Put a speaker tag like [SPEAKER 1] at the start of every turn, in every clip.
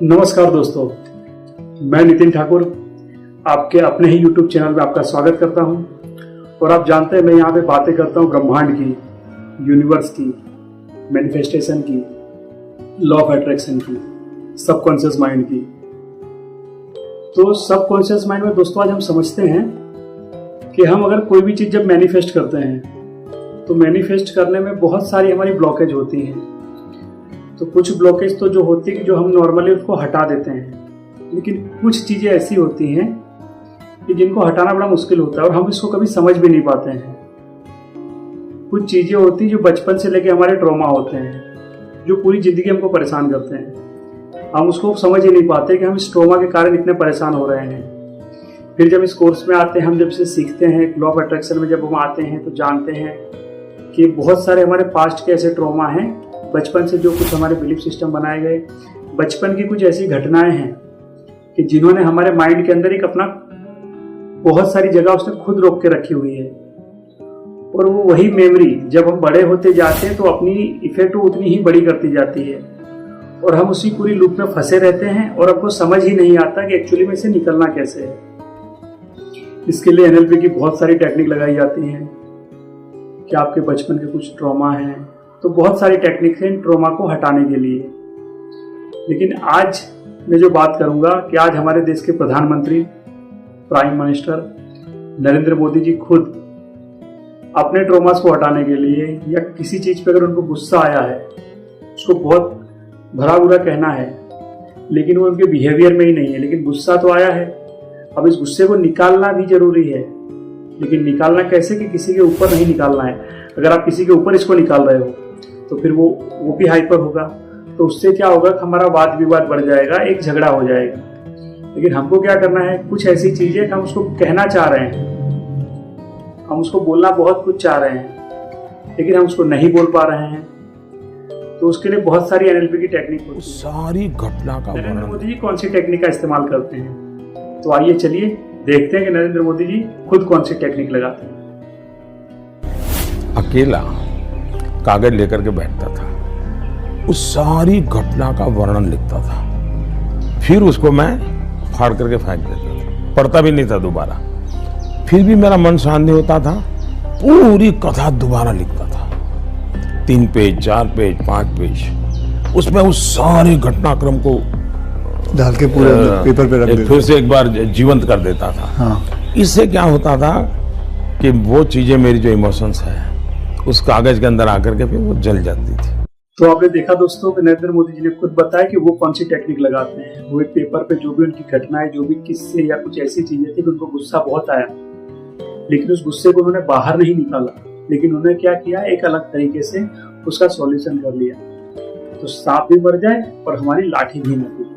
[SPEAKER 1] नमस्कार दोस्तों, मैं नितिन ठाकुर आपके अपने ही YouTube चैनल में आपका स्वागत करता हूं। और आप जानते हैं मैं यहाँ पे बातें करता हूं ब्रह्मांड की, यूनिवर्स की, मैनिफेस्टेशन की, लॉ ऑफ अट्रैक्शन की, सबकॉन्शियस माइंड की। तो सबकॉन्शियस माइंड में दोस्तों आज हम समझते हैं कि हम अगर कोई भी चीज़ जब मैनिफेस्ट करते हैं तो मैनिफेस्ट करने में बहुत सारी हमारी ब्लॉकेज होती हैं। तो कुछ ब्लॉकेज तो जो होती है कि जो हम नॉर्मली उसको हटा देते हैं, लेकिन कुछ चीज़ें ऐसी होती हैं कि जिनको हटाना बड़ा मुश्किल होता है और हम इसको कभी समझ भी नहीं पाते हैं। कुछ चीज़ें होती हैं जो बचपन से लेके हमारे ट्रॉमा होते हैं, जो पूरी ज़िंदगी हमको परेशान करते हैं। हम उसको समझ ही नहीं पाते कि हम इस ट्रॉमा के कारण इतने परेशान हो रहे हैं। फिर जब इस कोर्स में आते हैं, हम जब इसे सीखते हैं, लॉ ऑफ अट्रैक्शन में जब हम आते हैं तो जानते हैं कि बहुत सारे हमारे पास्ट के ऐसे ट्रॉमा हैं, बचपन से जो कुछ हमारे बिलीफ सिस्टम बनाए गए, बचपन की कुछ ऐसी घटनाएं हैं कि जिन्होंने हमारे माइंड के अंदर एक अपना बहुत सारी जगह उसने खुद रोक के रखी हुई है। और वो वही मेमोरी जब हम बड़े होते जाते हैं तो अपनी इफेक्ट उतनी ही बड़ी करती जाती है और हम उसी पूरी लूप में फंसे रहते हैं और हमको समझ ही नहीं आता कि एक्चुअली में से निकलना कैसे है। इसके लिए NLP की बहुत सारी टेक्निक लगाई जाती हैं कि आपके बचपन के कुछ ट्रॉमा हैं, तो बहुत सारी टेक्निक हैं इन ट्रॉमा को हटाने के लिए। लेकिन आज मैं जो बात करूंगा कि आज हमारे देश के प्रधानमंत्री, प्राइम मिनिस्टर नरेंद्र मोदी जी खुद अपने ट्रॉमास को हटाने के लिए या किसी चीज पे अगर उनको गुस्सा आया है, उसको बहुत भरा बुरा कहना है, लेकिन वो उनके बिहेवियर में ही नहीं है, लेकिन गुस्सा तो आया है। अब इस गुस्से को निकालना भी जरूरी है, लेकिन निकालना कैसे कि किसी के ऊपर नहीं निकालना है। अगर आप किसी के ऊपर इसको निकाल रहे हो तो फिर वो भी हाइपर होगा, तो उससे क्या होगा कि हमारा वाद विवाद बढ़ जाएगा, एक झगड़ा हो जाएगा। लेकिन हमको क्या करना है, कुछ ऐसी चीजें हम उसको कहना चाह रहे हैं, हम उसको बोलना बहुत कुछ चाह रहे हैं, लेकिन हम उसको नहीं बोल पा रहे हैं। तो उसके लिए बहुत सारी NLP की टेक्निक होती है।
[SPEAKER 2] सारी घटना का
[SPEAKER 1] नरेंद्र मोदी जी कौन सी टेक्निक का इस्तेमाल करते हैं, तो आइए चलिए देखते हैं कि नरेंद्र मोदी जी खुद कौन सी टेक्निक लगाते हैं।
[SPEAKER 2] अकेला कागज लेकर के बैठता था, उस सारी घटना का वर्णन लिखता था, फिर उसको मैं फाड़ करके फेंक देता था, पढ़ता भी नहीं था दोबारा। फिर भी मेरा मन शांत नहीं होता था, पूरी कथा दोबारा लिखता था, 3 पेज 4 पेज 5 पेज, उसमें उस सारे घटनाक्रम को
[SPEAKER 3] डाल के पूरे पेपर पे रख देता,
[SPEAKER 2] फिर से एक बार जीवंत कर देता था।
[SPEAKER 3] हाँ।
[SPEAKER 2] इससे क्या होता था कि वो चीजें, मेरी जो इमोशंस है उस कागज के अंदर आकर के फिर वो जल जाती थी।
[SPEAKER 1] तो आपने देखा दोस्तों कि नरेंद्र मोदी जी ने खुद बताया कि वो कौन सी टेक्निक लगाते हैं। वो एक पेपर पे जो भी उनकी घटनाएं, जो भी किस्से या कुछ ऐसी चीजें थी कि उनको गुस्सा बहुत आया, लेकिन उस गुस्से को उन्होंने बाहर नहीं निकाला, लेकिन उन्होंने क्या किया, एक अलग तरीके से उसका सॉल्यूशन कर लिया। तो सांप भी मर जाए और हमारी लाठी भी न टूटे।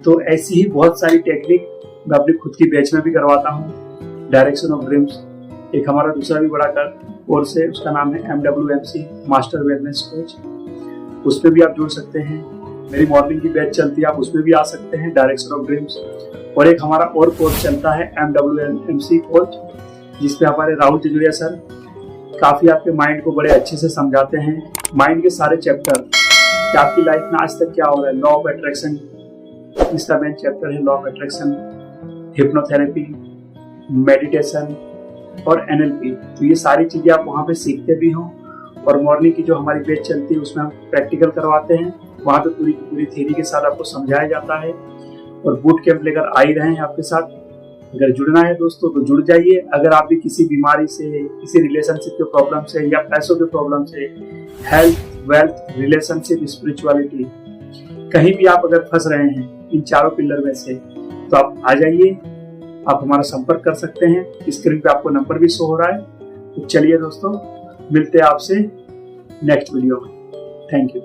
[SPEAKER 1] तो ऐसी ही बहुत सारी टेक्निक मैं अपनी खुद की बैच में भी करवाता हूँ। डायरेक्शन ऑफ ड्रीम्स एक हमारा दूसरा भी बड़ा कोर्स है, उसका नाम है MWMC मास्टर वेलनेस कोच। उसमें भी आप जुड़ सकते हैं। मेरी मॉर्निंग की बैच चलती है, आप उसमें भी आ सकते हैं, डायरेक्शन ऑफ ड्रीम्स। और एक हमारा और कोर्स चलता है MWMC कोच, जिसमें हमारे राहुल जजुरिया सर काफी आपके माइंड को बड़े अच्छे से समझाते हैं। माइंड के सारे चैप्टर कि आपकी लाइफ में आज तक क्या हो रहा है, लॉ ऑफ अट्रैक्शन इसका मेन चैप्टर है, law of attraction, hypnotherapy, meditation और NLP। तो ये सारी चीजें आप वहाँ पे सीखते भी हो। और मॉर्निंग की जो हमारी बैच चलती है उसमें हम प्रैक्टिकल करवाते हैं, वहाँ पे पूरी पूरी थ्योरी के साथ आपको समझाया जाता है। और बूट कैंप लेकर आ ही रहे हैं आपके साथ। अगर जुड़ना है दोस्तों तो जुड़ जाइए। अगर आप भी किसी बीमारी से, किसी रिलेशनशिप के प्रॉब्लम से या पैसों के प्रॉब्लम से, हेल्थ, वेल्थ, रिलेशनशिप, स्पिरिचुअलिटी, कहीं भी आप अगर फंस रहे हैं इन चारों पिलर में से, तो आप आ जाइए, आप हमारा संपर्क कर सकते हैं। स्क्रीन पे आपको नंबर भी शो हो रहा है। तो चलिए दोस्तों, मिलते हैं आपसे नेक्स्ट वीडियो में। Thank you.